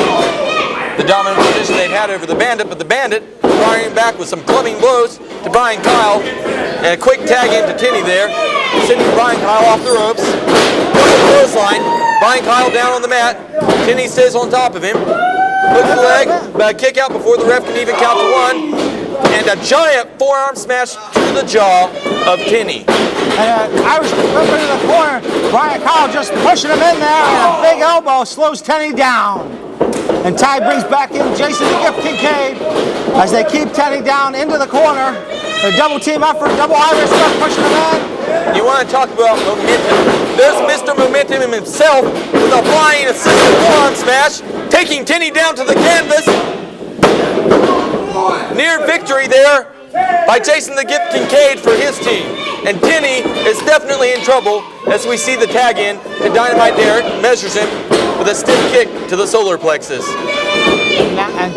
the dominant position they've had over the Bandit, but the Bandit firing back with some clubbing blows to Bryan Kyle, and a quick tag into Tenney there, sending Bryan Kyle off the ropes. Clothesline, Bryan Kyle down on the mat. Tenney stays on top of him. Hook the leg, but a kick out before the ref can even count to one, and a giant forearm smash to the jaw of Tenney. I was looking in the corner, Bryan Kyle just pushing him in there, and a big elbow slows Tenney down. And Ty brings back in Jason the Gift Kincaid as they keep Tenney down into the corner. A double team effort, double Irish start pushing him in. You want to talk about momentum. There's Mr. Momentum himself with a flying assisted forearm smash, taking Tenney down to the canvas. Near victory there by Jason the Gift Kincaid for his team. And Tenney is definitely in trouble as we see the tag in to Dynamite Derik, measures him with a stiff kick to the solar plexus. And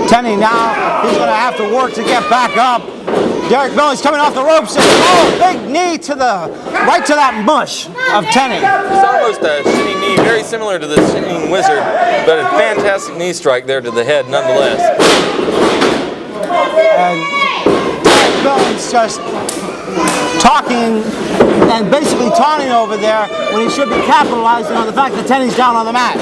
Tenney now, he's going to have to work to get back up. Derik Billings coming off the ropes and big knee to right to that mush of Tenney. It's almost a shooting knee, very similar to the Shooting Wizard, but a fantastic knee strike there to the head nonetheless. And Derik Billings just talking and basically taunting over there when he should be capitalizing on the fact that Tenney's down on the mat.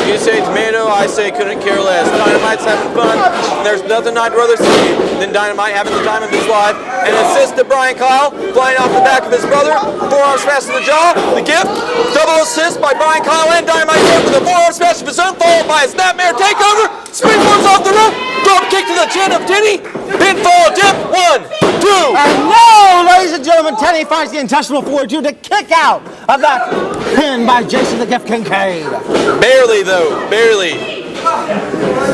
You say tomato, I say couldn't care less. Dynamite's having fun. There's nothing I'd rather see than Dynamite having the time of his life. An assist to Bryan Kyle, flying off the back of his brother. Forearm smash to the jaw. The Gift. Double assist by Bryan Kyle and Dynamite with a forearm smash of his own, followed by a snapmare takeover. Springboards off the rope. Drop kick to the chin of Tenney. Pinfall attempt. 1, 2. And no, ladies and gentlemen, Tenney finds the intestinal fortitude to kick out of that pin by Jason the Gift Kincaid. Barely, though. Barely.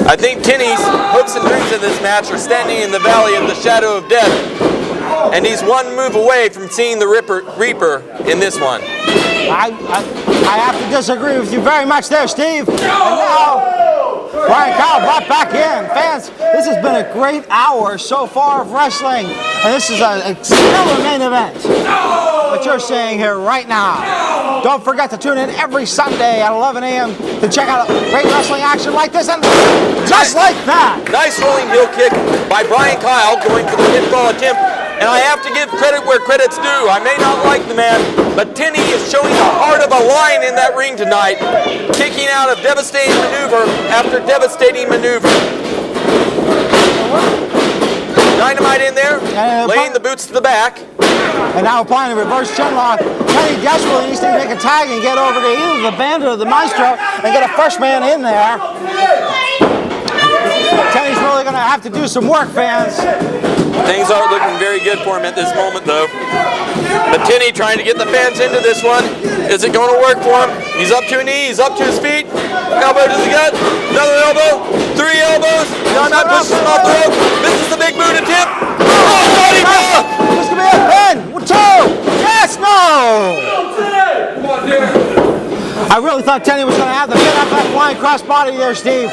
I think Tenney's hopes and dreams in this match are standing in the valley of the shadow of death. And he's one move away from seeing the Reaper in this one. I have to disagree with you very much there, Steve. And now, Bryan Kyle brought back in. Fans, this has been a great hour so far of wrestling. And this is a stellar main event. What you're seeing here right now. Don't forget to tune in every Sunday at 11 a.m. to check out great wrestling action like this and just like that. Nice rolling heel kick by Bryan Kyle going for the pinfall attempt. And I have to give credit where credit's due. I may not like the man, but Tenney is showing the heart of a lion in that ring tonight, kicking out of devastating maneuver after devastating maneuver. Dynamite in there, laying the boots to the back. And now applying a reverse chin lock. Tenney desperately needs to make a tag and get over to either the Bandit or the Maestro and get a fresh man in there. Tenney's really going to have to do some work, fans. Things aren't looking very good for him at this moment, though. But Tenney trying to get the fans into this one. Is it going to work for him? He's up to a knee. He's up to his feet. Elbow to the gut. Another elbow. 3 elbows. Dynamite pushes him off the rope. This is the big boot attempt. Oh, body block! This could be a pin. 2. Yes, no! I really thought Tenney was going to have the pin after that flying crossbody there, Steve.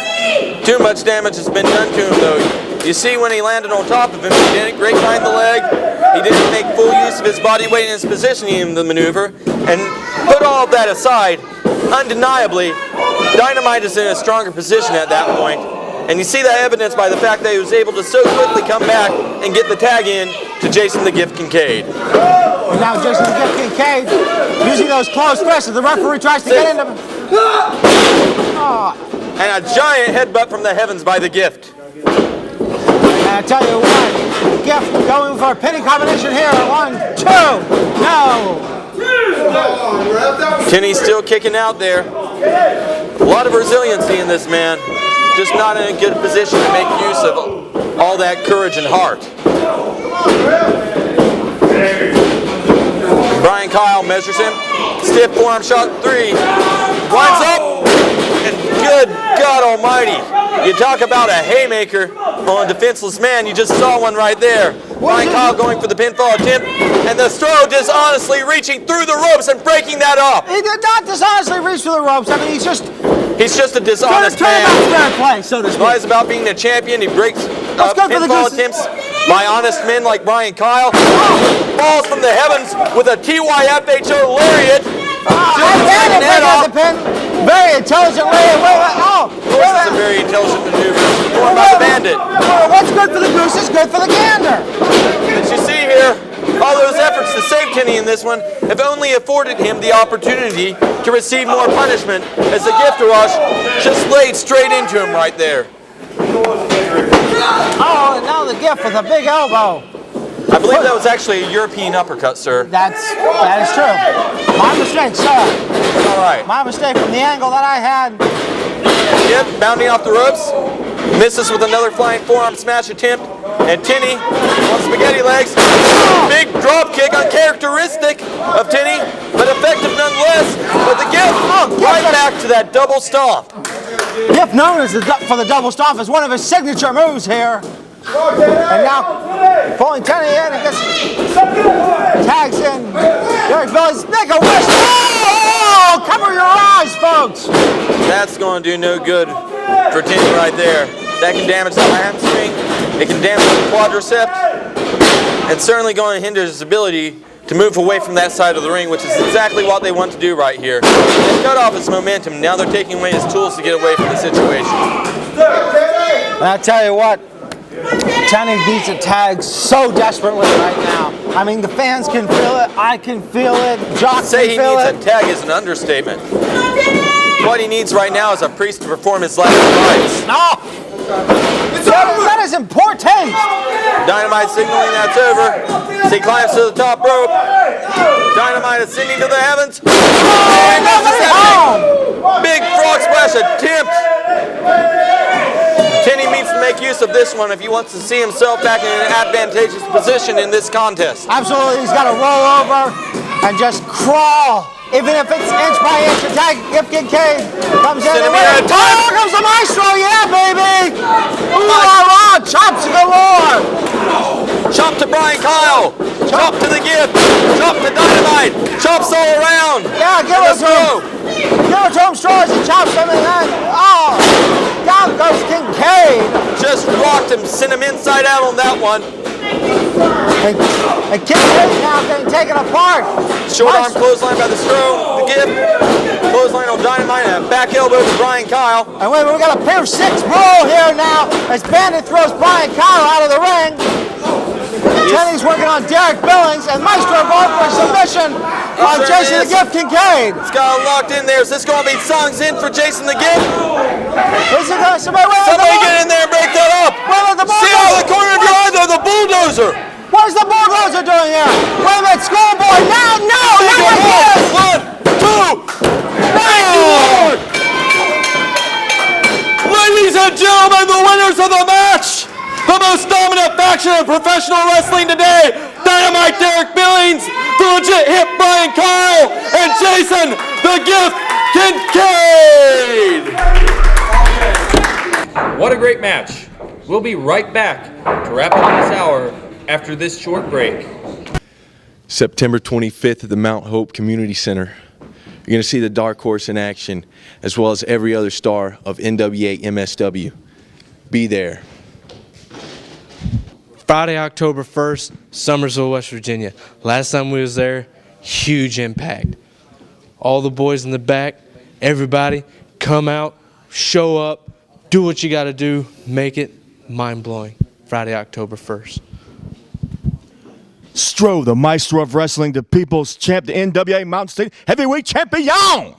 Too much damage has been done to him, though. You see when he landed on top of him, he didn't grate behind the leg. He didn't make full use of his body weight and his positioning in the maneuver. And put all of that aside, undeniably, Dynamite is in a stronger position at that point. And you see that evidence by the fact that he was able to so quickly come back and get the tag in to Jason the Gift Kincaid. And now Jason the Gift Kincaid using those closed fists as the referee tries to get into him. And a giant headbutt from the heavens by the Gift. And I tell you what, Gift going for a pinning combination here. 1, 2, no. Tenney's still kicking out there. A lot of resiliency in this man. Just not in a good position to make use of all that courage and heart. Bryan Kyle measures him. Stiff forearm shot 3. Winds up. And good God almighty. You talk about a haymaker on a defenseless man. You just saw one right there. Bryan Kyle going for the pinfall attempt. And the throw dishonestly reaching through the ropes and breaking that off. He did not dishonestly reach through the ropes. I mean, he's just He's just a dishonest man. Fair play, so to speak. Lies about being a champion. He breaks Let's go for the pinfall gooses. attempts by honest men like Bryan Kyle. Falls from the heavens with a TYFHO lariat. Bandit breaking out the pin. Very intelligently. Of course, it's a very intelligent maneuver performed by the Bandit. What's good for the goose is good for the gander. As you see here, all those efforts to save Tenney in this one have only afforded him the opportunity to receive more punishment, as the gift rush just laid straight into him right there. Oh, and now the gift with a big elbow. I believe that was actually a European uppercut, sir. That is true. My mistake, sir. All right. My mistake from the angle that I had. Yep, bounding off the ropes. Misses with another flying forearm smash attempt. And Tenney on spaghetti legs. Big drop kick, uncharacteristic of Tenney, but effective nonetheless. But the gift right back to that double stomp. Gift known as for the double stomp is one of his signature moves here. And now pulling Tenney in and gets tags in. Derik Billings, make a wish. Oh, cover your eyes, folks. That's going to do no good for Tenney right there. That can damage the hamstring. It can damage the quadricep. And certainly going to hinder his ability to move away from that side of the ring, which is exactly what they want to do right here. They cut off his momentum. Now they're taking away his tools to get away from the situation. And I tell you what, Tenney needs a tag so desperately right now. I mean, the fans can feel it. I can feel it. Jock Say can he feel needs it. a tag is an understatement. What he needs right now is a priest to perform his last rites. No! That is in poor taste. Dynamite signaling that's over. As he climbs to the top rope. Dynamite ascending to the heavens. And this is happening. Big frog splash attempt. Tenney needs to make use of this one if he wants to see himself back in an advantageous position in this contest. Absolutely, he's got to roll over and just crawl. Even if it's inch by inch attack, if Kincaid comes in. Centimeter at a time. Oh, here comes the Maestro, yeah, baby! Ooh, chops galore! Chop to Bryan Kyle. Chop to the gift. Chop to Dynamite. Chops all around. Yeah, give it to him. Give it to him, Straw, as he chops him, and then, oh, down goes Kincaid. Just rocked him, sent him inside out on that one. And Kincaid now getting taken apart. Short arm clothesline by the Stro, the gift. Clothesline on Dynamite and a back elbow to Bryan Kyle. And wait, we got a pair of 6 brawl here now as Bandit throws Bryan Kyle out of the ring. Tenney's working on Derik Billings and Maestro going for a submission on Jason the Gift Kincaid. It's got it locked in there. Is this going to be songs in for Jason the Gift? Is it somebody get in there and break that up. See out of the corner of your eye though, the Bulldozer. What is the Bulldozer doing here? Wait a minute, Schoolboy, now, no, not like this! 1, 2, thank you, Lord! Ladies and gentlemen, the winners of the match, the most dominant faction in professional wrestling today, Dynamite Derik Billings, the legit hip Bryan Kyle, and Jason the Gift Kincaid! What a great match. We'll be right back to wrap up this hour after this short break. September 25th at the Mount Hope Community Center. You're going to see the Dark Horse in action, as well as every other star of NWA MSW. Be there. Friday, October 1st, Summersville, West Virginia. Last time we was there, huge impact. All the boys in the back, everybody, come out, show up, do what you got to do, make it mind-blowing. Friday, October 1st. Stro, the Maestro of Wrestling, the People's Champ, the NWA Mountain State Heavyweight Champion.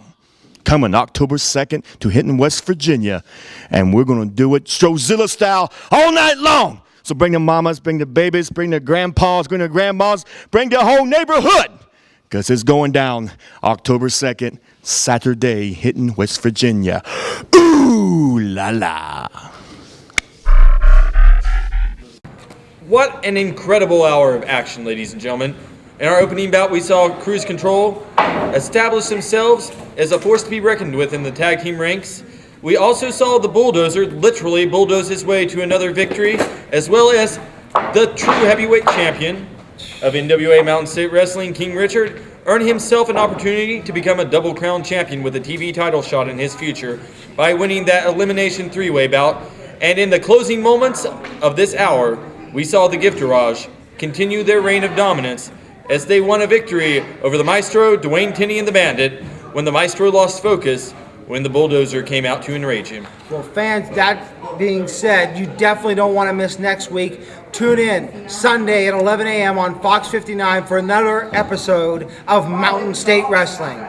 Coming October 2nd to Hinton, West Virginia. And we're going to do it Strozilla style all night long. So bring the mamas, bring the babies, bring the grandpas, bring the grandmas, bring the whole neighborhood. Because it's going down October 2nd, Saturday, Hinton, West Virginia. Ooh la la. What an incredible hour of action, ladies and gentlemen. In our opening bout, we saw Cruz Control establish themselves as a force to be reckoned with in the tag team ranks. We also saw the Bulldozer literally bulldoze his way to another victory, as well as the true heavyweight champion of NWA Mountain State Wrestling, King Richard, earn himself an opportunity to become a double crown champion with a TV title shot in his future by winning that elimination three-way bout. And in the closing moments of this hour, we saw the Gifterage continue their reign of dominance as they won a victory over the Maestro, Dwayne, Tenney, and the Bandit when the Maestro lost focus when the Bulldozer came out to enrage him. Well, fans, that being said, you definitely don't want to miss next week. Tune in Sunday at 11 a.m. on Fox 59 for another episode of Mountain State Wrestling.